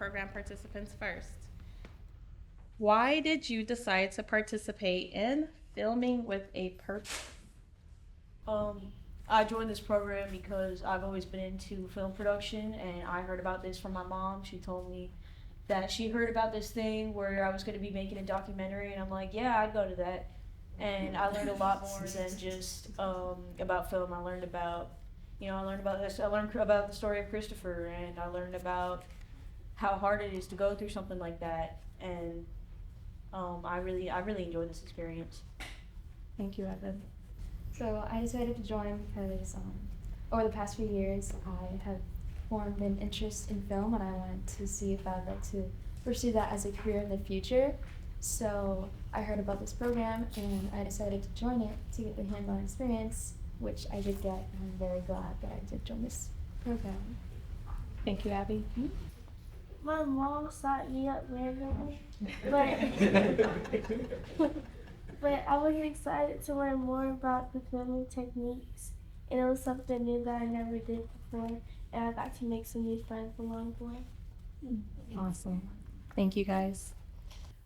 program participants first. Why did you decide to participate in Filming with a Purpose? Um, I joined this program because I've always been into film production, and I heard about this from my mom. She told me that she heard about this thing where I was going to be making a documentary, and I'm like, yeah, I'd go to that. And I learned a lot more than just about film. I learned about, I learned about this. I learned about the story of Christopher, and I learned about how hard it is to go through something like that. And I really enjoyed this experience. Thank you, Evan. So I decided to join because over the past few years I have formed an interest in film, and I wanted to see if I'd like to pursue that as a career in the future. So I heard about this program and I decided to join it to get the hands-on experience, which I did get, and I'm very glad that I did join this program. Thank you, Abby. My mom signed me up randomly, but but I was excited to learn more about the filming techniques, and it was something new that I never did before, and I got to make some new friends along the way. Awesome. Thank you, guys.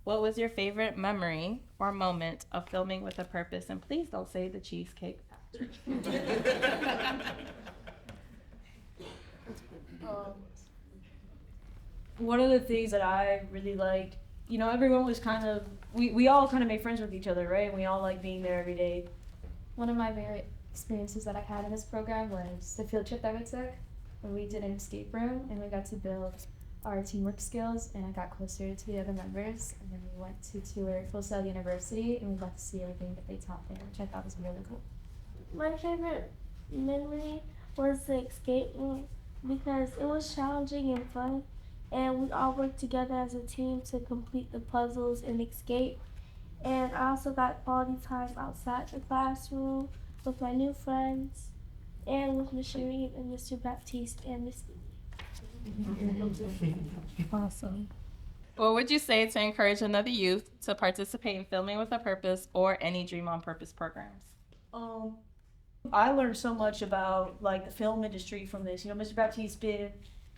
What was your favorite memory or moment of Filming with a Purpose? And please don't say the cheesecake factory. One of the things that I really liked, everyone was we all kind of made friends with each other, right? And we all like being there every day. One of my favorite experiences that I had in this program was the field trip that we took, where we did an escape room and we got to build our teamwork skills, and I got closer to the other members, and then we went to tour Full Sail University and we got to see everything that they taught there, which I thought was really cool. My favorite memory was the escape room because it was challenging and fun, and we all worked together as a team to complete the puzzles and escape. And I also got quality time outside the classroom with my new friends and with Ms. Shereen and Mr. Baptiste and Miss Lee. Awesome. What would you say to encourage another youth to participate in Filming with a Purpose or any Dream on Purpose programs? I learned so much about like the film industry from this. Mr. Baptiste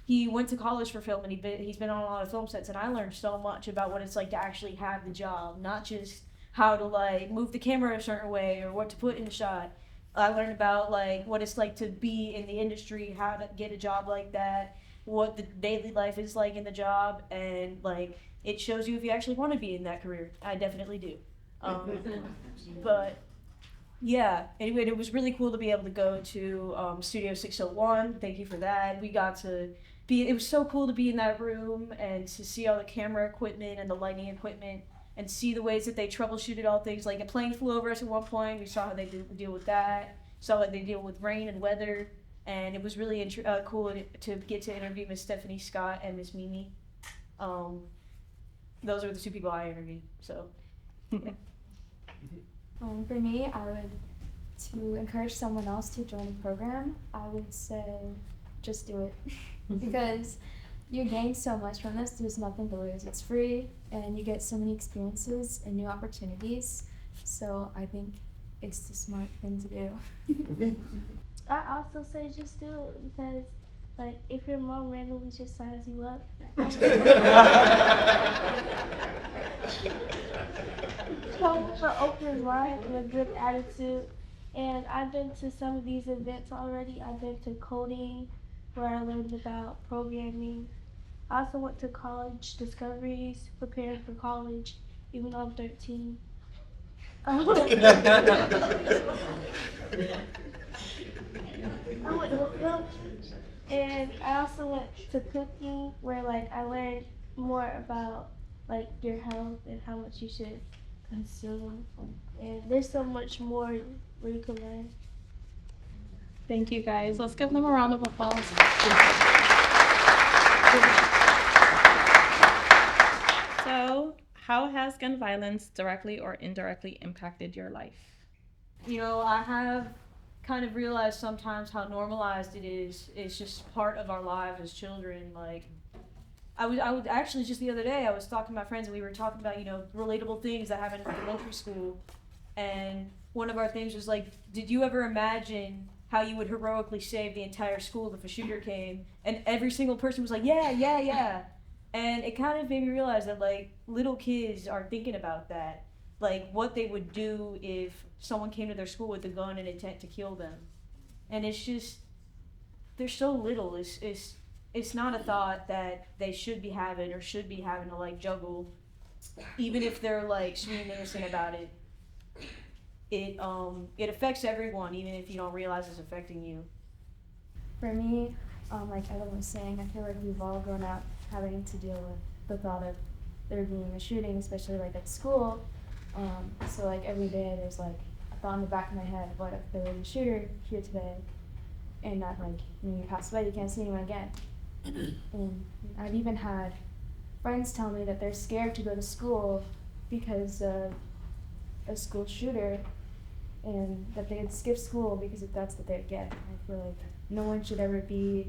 he went to college for film, and he's been on a lot of film sets, and I learned so much about what it's like to actually have the job, not just how to like move the camera a certain way or what to put in a shot. I learned about like what it's like to be in the industry, how to get a job like that, what the daily life is like in the job, and like it shows you if you actually want to be in that career. I definitely do. But yeah, anyway, it was really cool to be able to go to Studio 601. Thank you for that. It was so cool to be in that room and to see all the camera equipment and the lighting equipment and see the ways that they troubleshooted all things. Like a plane flew over us at one point. We saw how they deal with that. Saw how they deal with rain and weather. And it was really cool to get to interview Miss Stephanie Scott and Miss Mimi. Those are the two people I interviewed. So, yeah. For me, to encourage someone else to join the program, I would say just do it. Because you gain so much from this, there's nothing to lose. It's free, and you get so many experiences and new opportunities. So I think it's the smart thing to do. I also say just do it because, like, if your mom randomly just signs you up, come with an open mind and a good attitude. And I've been to some of these events already. I've been to coding, where I learned about programming. I also went to college discoveries, preparing for college, even though I'm 13. I went to film, and I also went to cooking, where like I learned more about like your health and how much you should consume. And there's so much more where you can learn. Thank you, guys. Let's give them a round of applause. So, how has gun violence directly or indirectly impacted your life? I have kind of realized sometimes how normalized it is. It's just part of our lives as children. Like, I would actually just the other day I was talking to my friends and we were talking about relatable things that happen in elementary school, and one of our things was like, did you ever imagine how you would heroically save the entire school if a shooter came? And every single person was like, yeah. And it kind of made me realize that like little kids are thinking about that, like what they would do if someone came to their school with a gun and intent to kill them. And it's just they're so little. It's not a thought that they should be having or should be having to like juggle, even if they're like sweet and innocent about it. It affects everyone, even if you don't realize it's affecting you. For me, like Evan was saying, I feel like we've all grown up having to deal with the thought of there being a shooting, especially like at school. So like every day there's like a thought in the back of my head, what if there was a shooter here today? And that like when you pass away, you can't see anyone again. And I've even had friends tell me that they're scared to go to school because of a school shooter, and that they'd skip school because if that's what they'd get. I feel like no one should ever be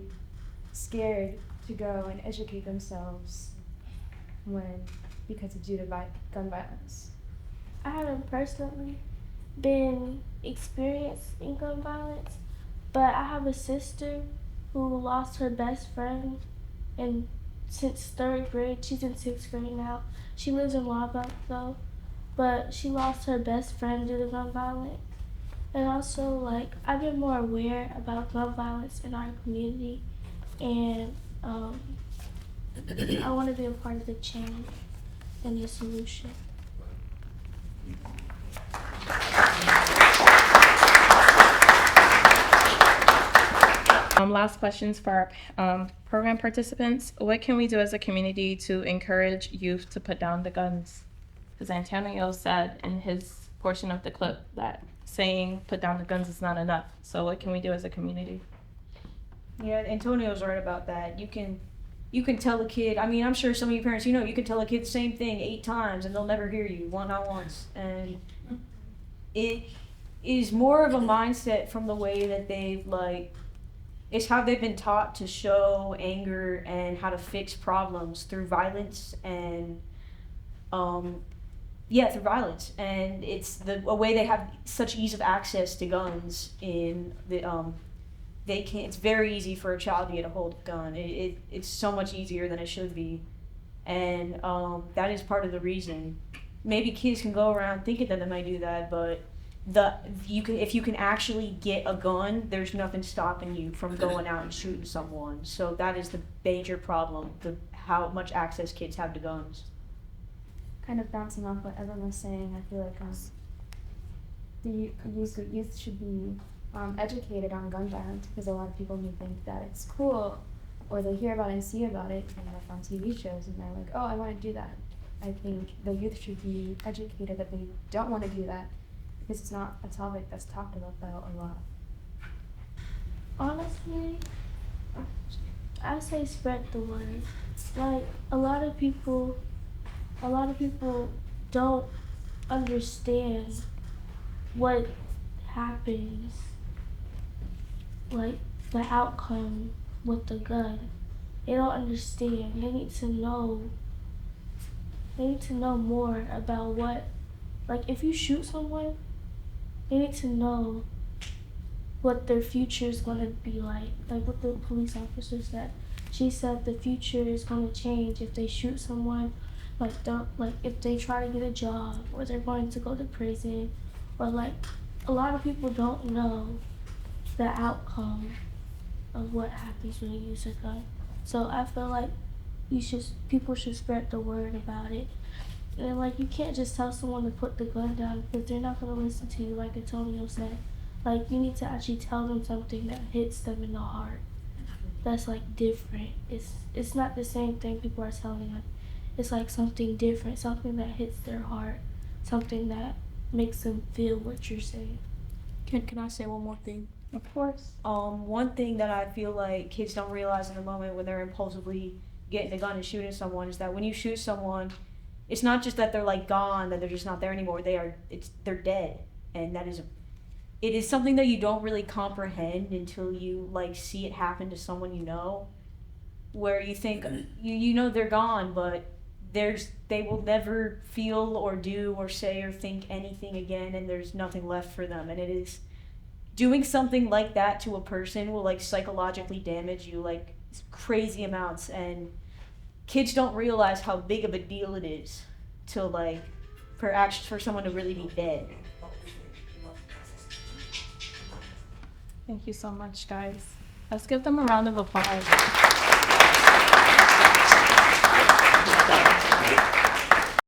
scared to go and educate themselves because it's due to gun violence. I haven't personally been experienced in gun violence, but I have a sister who lost her best friend since 3rd grade. She's in 6th grade now. She lives in Lava though, but she lost her best friend due to gun violence. And also, like, I've been more aware about gun violence in our community, and I want to be a part of the change and the solution. Last questions for our program participants. What can we do as a community to encourage youth to put down the guns? Because Antonio said in his portion of the clip that saying put down the guns is not enough. So what can we do as a community? Yeah, Antonio's right about that. You can tell a kid, I mean, I'm sure some of you parents, you can tell a kid the same thing 8 times and they'll never hear you, not once. And it is more of a mindset from the way that it's how they've been taught to show anger and how to fix problems through violence and, through violence. And it's a way they have such ease of access to guns in the, it's very easy for a child to get a hold of a gun. It's so much easier than it should be. And that is part of the reason. Maybe kids can go around thinking that they might do that, but if you can actually get a gun, there's nothing stopping you from going out and shooting someone. So that is the major problem, how much access kids have to guns. Kind of bouncing off what Evan was saying, I feel like the youth should be educated on gun violence, because a lot of people may think that it's cool, or they hear about it and see about it like on TV shows, and they're like, oh, I want to do that. I think the youth should be educated that they don't want to do that, because it's not a topic that's talked about a lot. Honestly, I say spread the word. Like, a lot of people don't understand what happens, like the outcome with the gun. They don't understand. They need to know more about what, like, if you shoot someone, they need to know what their future is going to be like what the police officer said. She said the future is going to change if they shoot someone, if they try to get a job, or they're going to go to prison, or a lot of people don't know the outcome of what happens when you use a gun. So I feel like people should spread the word about it. And you can't just tell someone to put the gun down, because they're not going to listen to you, like Antonio said. You need to actually tell them something that hits them in the heart. That's different. It's not the same thing people are telling them. It's something different, something that hits their heart, something that makes them feel what you're saying. Can I say one more thing? Of course. One thing that I feel like kids don't realize in the moment when they're impulsively getting a gun and shooting someone is that when you shoot someone, it's not just that they're gone, that they're just not there anymore. They're dead, and it is something that you don't really comprehend until you see it happen to someone where you think they're gone, but they will never feel or do or say or think anything again, and there's nothing left for them. And it is doing something like that to a person will psychologically damage you crazy amounts, and kids don't realize how big of a deal it is to like for someone to really be dead. Thank you so much, guys. Let's give them a round of applause.